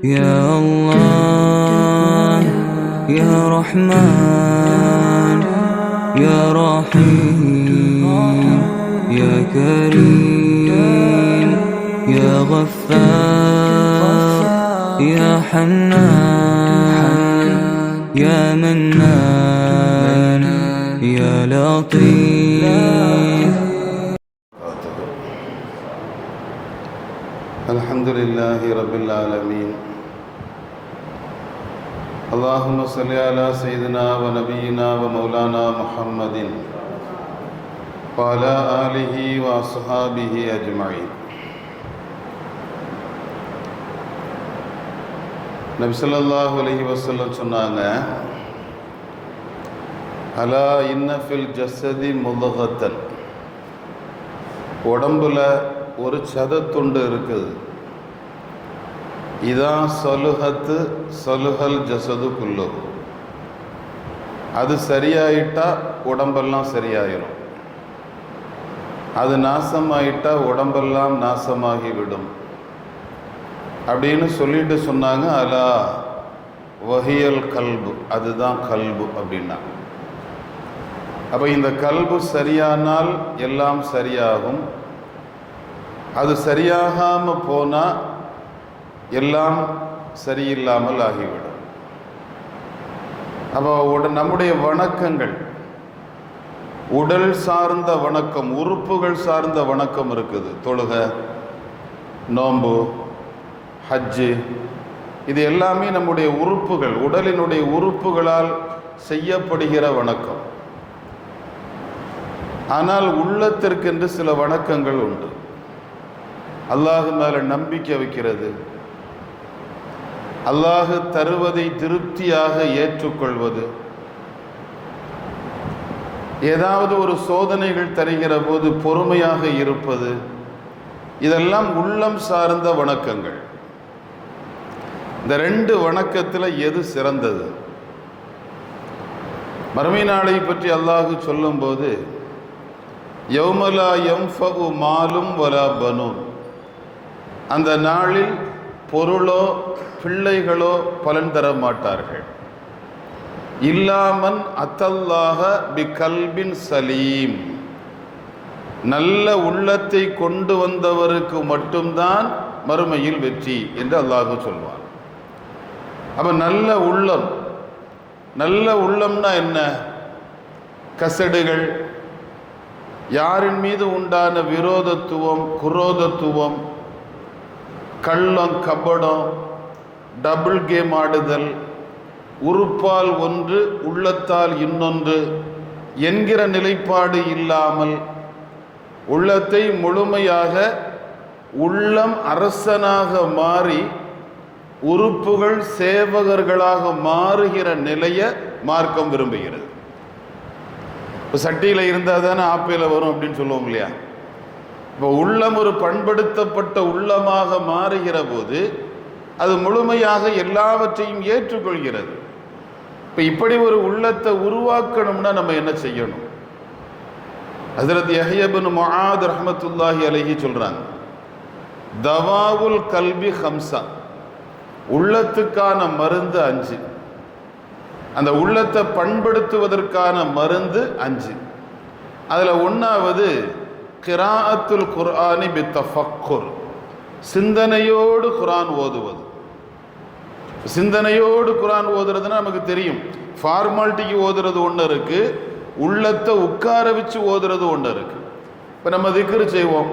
يا الله يا رحمن يا رحيم يا كريم يا غفار يا حنان يا منان يا لطيف. الحمد لله رب العالمين. اللهم صل على سيدنا ونبينا ومولانا محمد وعلى آله وأصحابه أجمعين. நபி ஸல்லல்லாஹு அலைஹி வஸல்லம் சொன்னாங்க, அலா இன்ன ஃபில் ஜஸதி முதகத்தன், உடம்புல ஒரு சதத்துண்டு இருக்குது. இதான் சலுஹத்து சலுஹல் ஜசது குல்லு. அது சரியாயிட்டா உடம்பெல்லாம் சரியாயிரும். அது நாசமாயிட்டா உடம்பெல்லாம் நாசமாகிவிடும் அப்படின்னு சொல்லிட்டு சொன்னாங்க. அலா வஹியல் கல்பு, அதுதான் கல்பு அப்படின்னா. அப்போ இந்த கல்பு சரியானால் எல்லாம் சரியாகும். அது சரியாகாமல் போனால் எல்லாம் சரியில்லாமல் ஆகிவிடும். அப்போ நம்முடைய வணக்கங்கள், உடல் சார்ந்த வணக்கம், உறுப்புகள் சார்ந்த வணக்கம் இருக்குது. தொழுகை, நோன்பு, ஹஜ்ஜு, இது எல்லாமே நம்முடைய உறுப்புகள், உடலினுடைய உறுப்புகளால் செய்யப்படுகிற வணக்கம். ஆனால் உள்ளத்திற்கென்று சில வணக்கங்கள் உண்டு. அல்லாஹ் மேலே நம்பிக்கை வைக்கிறது, அல்லாஹ் தருவதை திருப்தியாக ஏற்றுக்கொள்வது, ஏதாவது ஒரு சோதனைகள் தருகிற போது பொறுமையாக இருப்பது, இதெல்லாம் உள்ளம் சார்ந்த வணக்கங்கள். இந்த ரெண்டு வணக்கத்தில் எது சிறந்தது? மறுமை நாளை பற்றி அல்லாஹ் சொல்லும்போது, யௌமலா யன்ஃபஉ மாலும் வலா பனூன், அந்த நாளில் பொருளோ பிள்ளைகளோ பலன் தர மாட்டார்கள். இல்லாமன் அத்தல்லாஹ பி கல்பின் சலீம், நல்ல உள்ளத்தை கொண்டு வந்தவருக்கு மட்டும்தான் மறுமையில் வெற்றி என்று அல்லாஹ் சொல்வார். அப்ப நல்ல உள்ளம், நல்ல உள்ளம்னா என்ன? கசடுகள், யாரின் மீது உண்டான விரோதத்துவம், குரோதத்துவம், கள்ளம், கபடம், டபுள் கேம் ஆடுதல், உறுப்பால் ஒன்று உள்ளத்தால் இன்னொன்று என்கிற நிலைப்பாடு இல்லாமல் உள்ளத்தை முழுமையாக உள்ளம் அரசனாக மாறி உறுப்புகள் சேவகர்களாக மாறுகிற நிலையை மார்க்கம் விரும்புகிறது. இப்போ சட்டியில் இருந்தால் தானே ஆப்பையில் வரும் அப்படின்னு சொல்லுவோம் இல்லையா? இப்போ உள்ளம் ஒரு பண்படுத்தப்பட்ட உள்ளமாக மாறுகிற போது அது முழுமையாக எல்லாவற்றையும் ஏற்றுக்கொள்கிறது. இப்போ இப்படி ஒரு உள்ளத்தை உருவாக்கணும்னா நம்ம என்ன செய்யணும்? ஹஸரத் யஹ்யா இப்னு முஆத் ரஹ்மத்துல்லாஹி அலைஹி சொல்றாங்க, தவாவுல் கல்பி ஹம்சா, உள்ளத்துக்கான மருந்து 5. அந்த உள்ளத்தை பண்படுத்துவதற்கான மருந்து 5. அதில் 1வது கிராஅத்துல் குர்ஆனி பி தஃபக்குர், சிந்தனையோடு குர்ஆன் ஓதுவது. சிந்தனையோடு குர்ஆன் ஓதுறதுன்னா நமக்கு தெரியும், ஃபார்மாலிட்டிக்கு ஓதுறது ஒன்று இருக்கு, உள்ளத்தை உட்கார வச்சு ஓதுறது ஒன்று இருக்கு. இப்போ நம்ம திக்ரு செய்வோம்,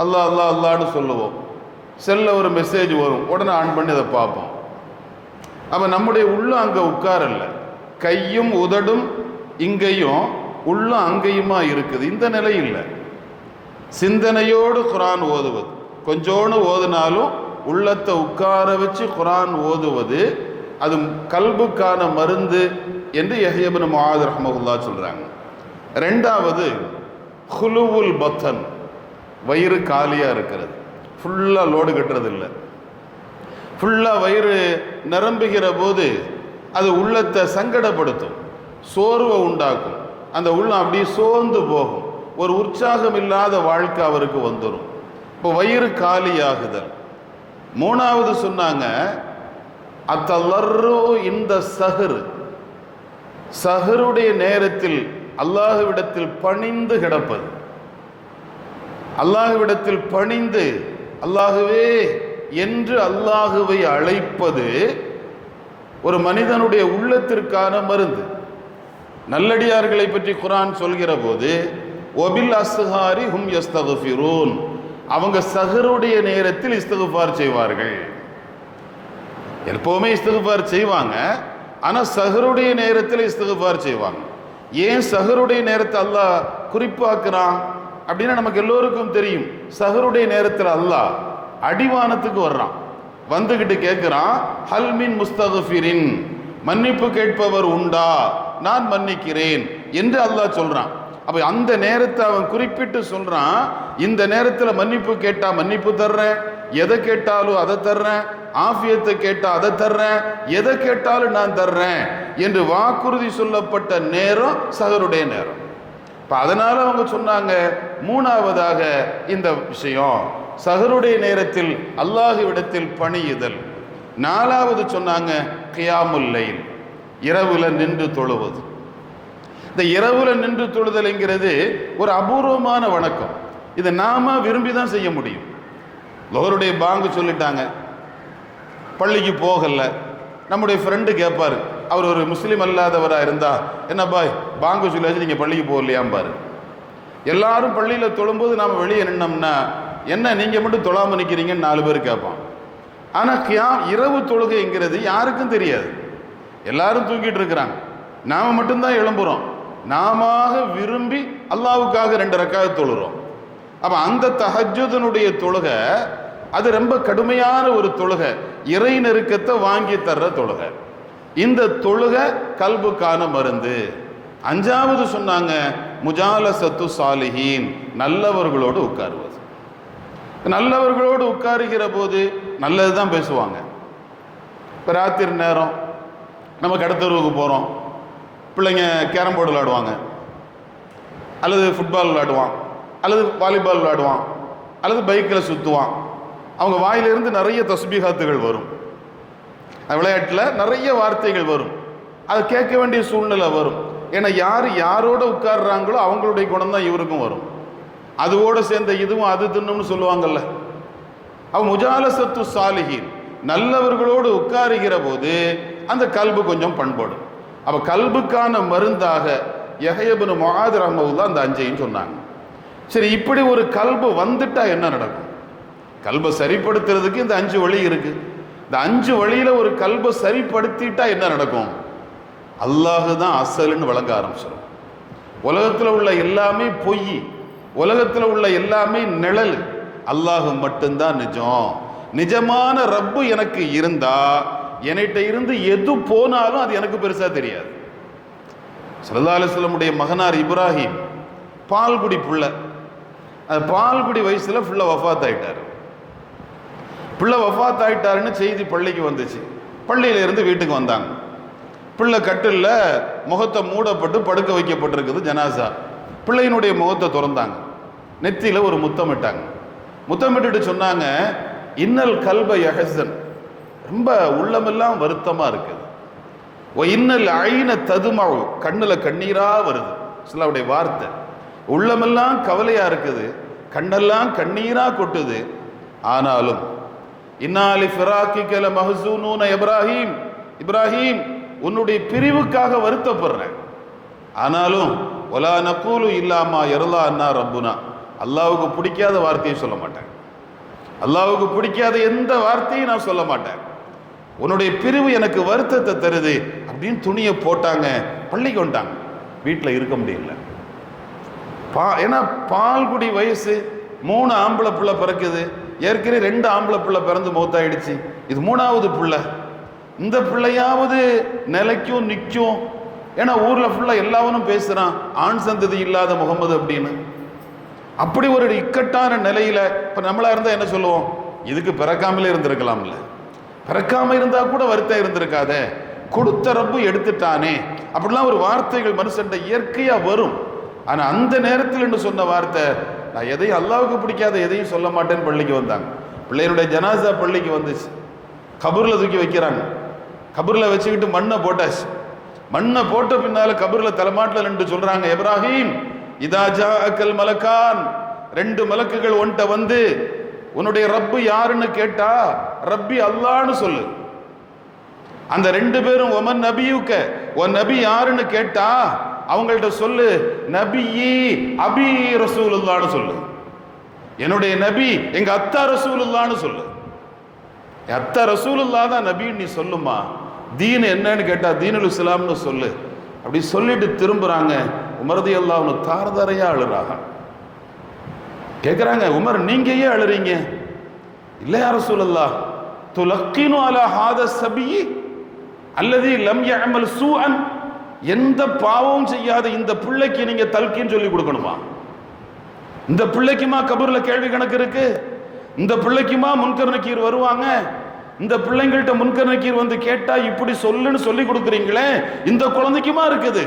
அல்லாஹ் அல்லாஹ் அல்லான்னு சொல்லுவோம், செல்ல ஒரு மெசேஜ் வரும், உடனே ஆன் பண்ணி அதை பார்ப்போம். அப்போ நம்முடைய உள்ளம் அங்கே உட்காரல, கையும் உதடும் இங்கேயும் உள்ளம் அங்கேயுமா இருக்குது. இந்த நிலை இல்லை. சிந்தனையோடு குர்ஆன் ஓதுவது, கொஞ்சோன்னு ஓதுனாலும் உள்ளத்தை உட்கார வச்சு குர்ஆன் ஓதுவது, அது கல்புக்கான மருந்து என்று யஹ்யா இப்னு முஆத் ரஹ்மத்துல்லாஹி சொல்றாங்க. 2வது குலுவுல் பத்தன், வயிறு காலியாக இருக்கிறது, ஃபுல்லாக லோடு கட்டுறது இல்லை. ஃபுல்லாக வயிறு நிரம்புகிற போது அது உள்ளத்தை சங்கடப்படுத்தும், சோர்வை உண்டாக்கும். அந்த உள்ளம் அப்படியே சோர்ந்து போகும், ஒரு உற்சாகம் இல்லாத வாழ்க்கை அவருக்கு வந்துடும். இப்போ வயிறு காலியாகுதல். 3வது சொன்னாங்க அத்தல்லர்ரு இந்த சஹருடைய நேரத்தில் அல்லாஹ்விடத்தில் பணிந்து கிடப்பது, அல்லாஹ்விடத்தில் பணிந்து அல்லாஹுவே என்று அல்லாஹுவை அழைப்பது ஒரு மனிதனுடைய உள்ளத்திற்கான மருந்து. நல்லடியார்களை பற்றி குர்ஆன் சொல்கிற போது ஒபில் அஸ்ஹாரி ஹும் யஸ்தக்ஃபிரூன், அவங்க சஹருடைய நேரத்தில் இஸ்திக்ஃபார் செய்வார்கள். எப்பவுமே இஸ்திக்ஃபார் செய்வாங்க, ஆனால் சஹருடைய நேரத்தில் இஸ்திக்ஃபார் செய்வாங்க. ஏன் சஹருடைய நேரத்தை அல்லாஹ் குறிப்பாக்குறான் அப்படின்னா நமக்கு எல்லோருக்கும் தெரியும். சஹருடைய நேரத்தில் அல்லாஹ் அடிவானத்துக்கு வர்றான், வந்துகிட்டு கேட்கிறான், ஹல்மின் முஸ்தக்ஃபிரின், மன்னிப்பு கேட்பவர் உண்டா, நான் மன்னிக்கிறேன் என்று அல்லாஹ் சொல்றான். அப்ப அந்த நேரத்தை அவன் குறிப்பிட்டு சொல்றான், இந்த நேரத்தில் மன்னிப்பு கேட்டா மன்னிப்பு தர்றேன், எதை கேட்டாலும் அதை தர்றேன், ஆஃபியத்தை கேட்டா அதை தர்றேன், எதை கேட்டாலும் நான் தர்றேன் என்று வாக்குறுதி சொல்லப்பட்ட நேரம் சஹருடைய நேரம். இப்போ அதனால அவங்க சொன்னாங்க, மூணாவதாக இந்த விஷயம் சஹருடைய நேரத்தில் அல்லாஹ்விடத்தில் பணியுதல். நாலாவது சொன்னாங்க கியாமுல் லைல், இரவுல நின்று தொழுவது. இந்த இரவுல நின்று தொழுதல்ங்கிறது ஒரு அபூர்வமான வணக்கம். இதை நாம விரும்பி தான் செய்ய முடியும். லோகருடைய பாங்கு சொல்லிட்டாங்க, பள்ளிக்கு போகல, நம்முடைய ஃப்ரெண்டு கேட்பாரு, அவர் ஒரு முஸ்லீம் அல்லாதவராக இருந்தா, என்னப்பா பாங்கு சொல்லியாச்சு நீங்கள் பள்ளிக்கு போகலையாம்பாரு. எல்லாரும் பள்ளியில் தொழும்போது நாம் வெளியே நின்னோம்னா, என்ன நீங்கள் மட்டும் தொழாமல் நிற்கிறீங்கன்னு 4 பேர் கேட்பான். ஆனால் இரவு தொழுகைங்கிறது யாருக்கும் தெரியாது, எல்லாரும் தூங்கிட்டு இருக்கிறாங்க, நாம் மட்டும்தான் எழும்புறோம். நாம விரும்பி அல்லாவுக்காக 2 ரக்காத் தொழுறோம். அப்போ அந்த தஹஜ்ஜுதுனுடைய தொழுகை அது ரொம்ப கடுமையான ஒரு தொழுகை, இறை நெருக்கத்தை வாங்கி தர்ற தொழுகை. இந்த தொழுகை கல்புக்கான மருந்து. 5வது சொன்னாங்க முஜாலசத்து சாலிஹீன், நல்லவர்களோடு உட்காருவது. நல்லவர்களோடு உட்காருகிற போது நல்லது தான் பேசுவாங்க. இப்போ ராத்திரி நேரம் நம்ம கடத்தருவுக்கு போகிறோம், பிள்ளைங்க கேரம் போர்டு விளையாடுவாங்க, அல்லது ஃபுட்பால் விளையாடுவான், அல்லது வாலிபால் விளையாடுவான், அல்லது பைக்கில் சுற்றுவான். அவங்க வாயிலிருந்து நிறைய தஸ்பீகாத்துகள் வரும், விளையாட்டில் நிறைய வார்த்தைகள் வரும், அதை கேட்க வேண்டிய சூழ்நிலை வரும். ஏன்னா யார் யாரோட உட்கார்றாங்களோ அவங்களுடைய குணம் தான் இவருக்கும் வரும். அதுவோடு சேர்ந்த இதுவும் அது தின்னும்னு சொல்லுவாங்கல்ல. அவன் முஜாலசத்து சாலிஹீன், நல்லவர்களோடு உட்காருகிற போது அந்த கல்பு கொஞ்சம் பண்படும். அப்போ கல்புக்கான மருந்தாக யஹ்யா இப்னு முஆத் ரஹ்மத்துல்லாஹ் அந்த 5ஐயும் சொன்னாங்க. சரி, இப்படி ஒரு கல்பு வந்துட்டா என்ன நடக்கும்? கல்பை சரிப்படுத்துறதுக்கு இந்த 5 வழி இருக்கு. இந்த 5 வழியில ஒரு கல்பை சரிப்படுத்திட்டா என்ன நடக்கும்? அல்லாஹ் தான் அசல்னு வழங்க ஆரம்பிச்சிடும். உலகத்தில் உள்ள எல்லாமே பொய், உலகத்தில் உள்ள எல்லாமே நிழல், அல்லாஹ் மட்டும்தான் நிஜம். நிஜமான ரப்பு எனக்கு இருந்தா என்கிட்ட இருந்து எது போனாலும் அது எனக்கு பெருசா தெரியாது. ஸல்லல்லாஹு அலைஹி வஸல்லமுடைய மகனார் இப்ராஹிம் பால்குடி புள்ள, அது பால்குடி வயசுல ஃபுல்லா வஃபாத் ஆயிட்டார். பிள்ளை வஃபாத் ஆயிட்டாருன்னு செய்தி பள்ளிக்கு வந்துச்சு. பள்ளியில இருந்து வீட்டுக்கு வந்தாங்க. பிள்ளை கட்டில்ல முகத்தை மூடப்பட்டு படுக்க வைக்கப்பட்டிருக்குது ஜனாசா. பிள்ளையினுடைய முகத்தை திறந்தாங்க, நெத்தியில ஒரு முத்தமிட்டாங்க. முத்தமிட்டு சொன்னாங்க, இன்னல் கல்ப யஹஸன், ரொம்ப உள்ளமெல்லாம் வருத்தமா இருக்குது. இன்னல் ஐன ததுமவு, கண்ணுல கண்ணீரா வருது. சிலருடைய வார்த்தை, உள்ளமெல்லாம் கவலையா இருக்குது, கண்ணெல்லாம் கண்ணீரா கொட்டுது. ஆனாலும் இன்னாலி ஃபிராக்கிக லமஹ்ஸூனூன இப்ராஹிம், இப்ராஹிம் உன்னுடைய பிரிவுக்காக வருத்தப்படுறேன். ஆனாலும் வலா நகூலு இல்லாமா யர்லா அன்னா ரப்புனா, அல்லாஹ்வுக்கு பிடிக்காத வார்த்தையை சொல்ல மாட்டேன், அல்லாஹ்வுக்கு பிடிக்காத எந்த வார்த்தையும் நான் சொல்ல மாட்டேன். உன்னுடைய பிரிவு எனக்கு வருத்தத்தை தருது அப்படின்னு துணியை போட்டாங்க, பள்ளிக்கு வந்துட்டாங்க. வீட்டில் இருக்க முடியல. ஏன்னா பால்குடி வயசு, 3 ஆம்பளை பிள்ளை பிறக்குது. ஏற்கனவே 2 ஆம்பளை பிள்ளை பிறந்து மௌத்தாயிடுச்சு, இது 3வது பிள்ளை. இந்த பிள்ளையாவது நிலைக்கும் நிற்கும். ஏன்னா ஊரில் ஃபுல்லாக எல்லாவனும் பேசுகிறான், ஆண் சந்ததி இல்லாத முகமது அப்படின்னு. அப்படி ஒரு இக்கட்டான நிலையில் இப்போ நம்மளா இருந்தால் என்ன சொல்லுவோம்? இதுக்கு பிறக்காமலே இருந்திருக்கலாம்ல, பிறக்காம இருந்தால் கூட வருத்தம் இருந்திருக்காதே, கொடுத்த ரப்பு எடுத்துட்டானே, அப்படிலாம் ஒரு வார்த்தைகள் மனுஷன் இயற்கையாக வரும். ஆனால் அந்த நேரத்தில் என்று சொன்ன வார்த்தை, நான் எதையும் அல்லாஹ்வுக்கு பிடிக்காத எதையும் சொல்ல மாட்டேன்னு பள்ளிக்கு வந்தாங்க. பிள்ளைகளுடைய ஜனாசா பள்ளிக்கு வந்துச்சு, கபூரில் தூக்கி வைக்கிறாங்க. கபரில் வச்சுக்கிட்டு மண்ணை போட்டாச்சு. மண்ணை போட்ட பின்னால கபரில் தலைமாட்டில் நின்று சொல்றாங்க, இப்ராஹிம் இதா ஜாஅக்கல் மலக்கான், 2 மலக்குகள் ஒன்ட்ட வந்து உன்னுடைய ரப்பு யாருன்னு கேட்டா ரப்பி அல்லான்னு சொல்லு. அந்த 2 பேரும் ஒமன் நபியுக்க, உன் நபி யாருன்னு கேட்டா அவங்கள்ட்ட சொல்லு நபியி அபி ரசூலுல்லான்னு சொல்லு. என்னுடைய நபி எங்க அத்தா ரசூலுல்லான்னு சொல்லு. அத்தா ரசூலுல்லா தான் நபின்னு நீ சொல்லுமா. தீன் என்னன்னு கேட்டா தீனுல் இஸ்லாம்னு சொல்லு. அப்படி சொல்லிட்டு திரும்புறாங்க. உமர் ரலியல்லாஹு அன்ஹு தாரதாரையா அழுறாங்க. கேட்குறாங்க, உமர் நீங்க ஏன் அழுறீங்க? இல்லை யா ரசூலல்லாஹ், துலக்கினு அலா ஹாத சபியி அல்லதி லம் யஅமல் சூஅன், எந்த பாவமும் செய்யாத இந்த பிள்ளைக்கு நீங்க தல்கீன் சொல்லி கொடுக்கணுமா? இந்த பிள்ளைக்குமா கபூர்ல கேள்வி கணக்கு இருக்கு? இந்த பிள்ளைக்குமா முன்கர் நக்கீர் வருவாங்க? இந்த பிள்ளைங்கள்ட்ட முன்கர் நக்கீர் வந்து கேட்டா இப்படி சொல்லுன்னு சொல்லி கொடுக்குறீங்களே, இந்த குழந்தைக்குமா இருக்குது?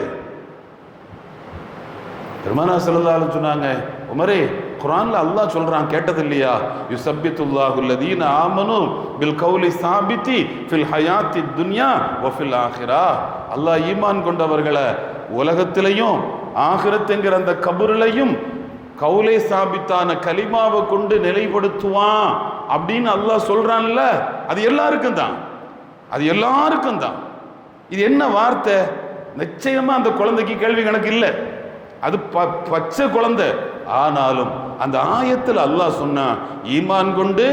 பெருமானா ஸல்லல்லாஹு அலைஹி சொன்னாங்க, உமரே குர்ஆன்ல அல்லாஹ் சொல்றான் கேட்டது இல்லையா? யுஸப்பித்துல்லாஹு அல்லதீன ஆமனு பில் கௌலி சாபித்தி ஃபில் ஹயாத்தி துன்யா வ ஃபில் ஆখিরা. அல்லாஹ் ஈமான் கொண்டவர்களை உலகத்திலையும் ஆகிரத்துங்கிற அந்த கபூரிலையும் கௌலே சாபித்தான கலிமாவை கொண்டு நிலைப்படுத்துவான் அப்படின்னு அல்லாஹ் சொல்றான்ல. அது எல்லாருக்கும் தான், அது எல்லாருக்கும் தான். இது என்ன வார்த்தை? நிச்சயமா அந்த குழந்தைக்கு கேள்வி கணக்கு இல்லை, அது பச்சை குழந்தை. ஆனாலும் அந்த ஆயத்தில் அல்லாஹ் சொன்னா ஈமான் கொண்டு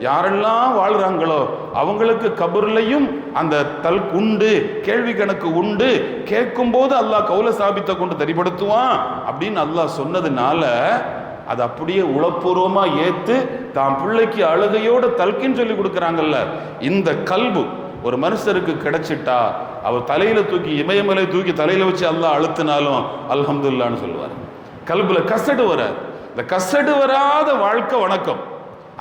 யாரெல்லாம் வாழ்றாங்களோ அவங்களுக்கு கபூர்லையும் அந்த தல்க் உண்டு, கேள்வி கணக்கு உண்டு. கேட்கும் போது அல்லாஹ் கௌல சாபித்தை கொண்டு தரிப்படுத்துவான் அப்படின்னு அல்லாஹ் சொன்னதுனால அது அப்படியே உளப்பூர்வமா ஏத்து தான் பிள்ளைக்கு அழுகையோட தல்கின்னு சொல்லி கொடுக்குறாங்கல்ல. இந்த கல்பு ஒரு மனுஷருக்கு கிடைச்சிட்டா அவர் தலையில தூக்கி இமயமலை தூக்கி தலையில வச்சு அல்லாஹ் அழுத்தினாலும் அல்ஹம்துலில்லாஹ்னு சொல்லுவார். கல்புல கசடு வராது. இந்த கசடு வராத வாழ்க்கை வணக்கம்.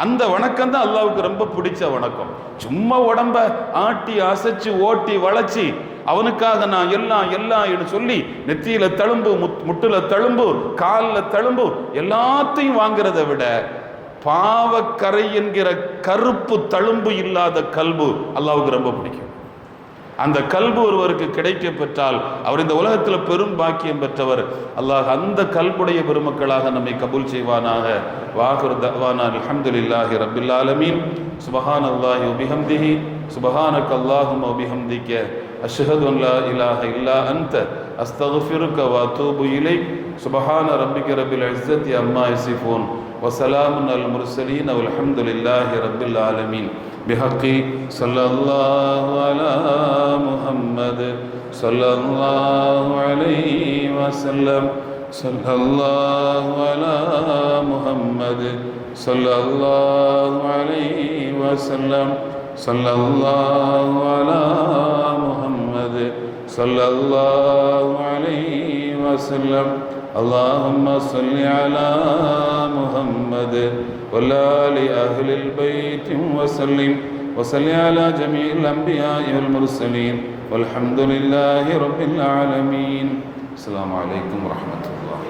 அந்த வணக்கம் தான் அல்லாஹ்வுக்கு ரொம்ப பிடிச்ச வணக்கம். சும்மா உடம்ப ஆட்டி அசைச்சு ஓட்டி வளைச்சி அவனுக்காக நான் எல்லாம் சொல்லி நெத்தியில தழும்பு, முட்டுல தழும்பு, காலில் தழும்பு எல்லாத்தையும் வாங்கிறத விட பாவக்கரை என்கிற கருப்பு தழும்பு இல்லாத கல்பு அல்லாஹ்வுக்கு ரொம்ப பிடிக்கும். அந்த கல்பு ஒருவருக்கு கிடைக்க பெற்றால் அவர் இந்த உலகத்தில் பெரும் பாக்கியம் பெற்றவர். அல்லாஹ் அந்த கல்புடைய பெருமக்களாக நம்மை கபூல் செய்வானாக. வாஹிரு தஅவானா அல்ஹம்துலில்லாஹி ரப்பில் ஆலமீன். சுப்ஹானல்லாஹி வ பிஹம்திஹி சுப்ஹானக அல்லாஹும்ம வ பிஹம்திக அஷ்ஹது அன் லா இலாஹ இல்லா அன்த அஸ்தக்ஃபிருக வ அத்தூபு இலைக். சுப்ஹான ரப்பிக ரப்பில் இஸ்ஸத்தி அம்மா யசிஃபூன் வ ஸலாமுன் அலல் முர்ஸலீன் வல்ஹம்துலில்லாஹி ரப்பில் ஆலமீன். பிஹக்கி ஸல்லல்லாஹு அலா முஹம்மத் ஸல்லல்லாஹு அலைஹி வஸல்லம். ஸல்லல்லாஹு அலா முஹம்மத் ஸல்லல்லாஹு அலைஹி வஸல்லம். ஸல்லல்லாஹு அலா முஹம்மத் ஸல்லல்லாஹு அலைஹி வஸல்லம். اللهم صل على محمد وعلى آل أهل البيت وسلم وصل على جميع الأنبياء والمرسلين والحمد لله رب العالمين. السلام عليكم ورحمة الله.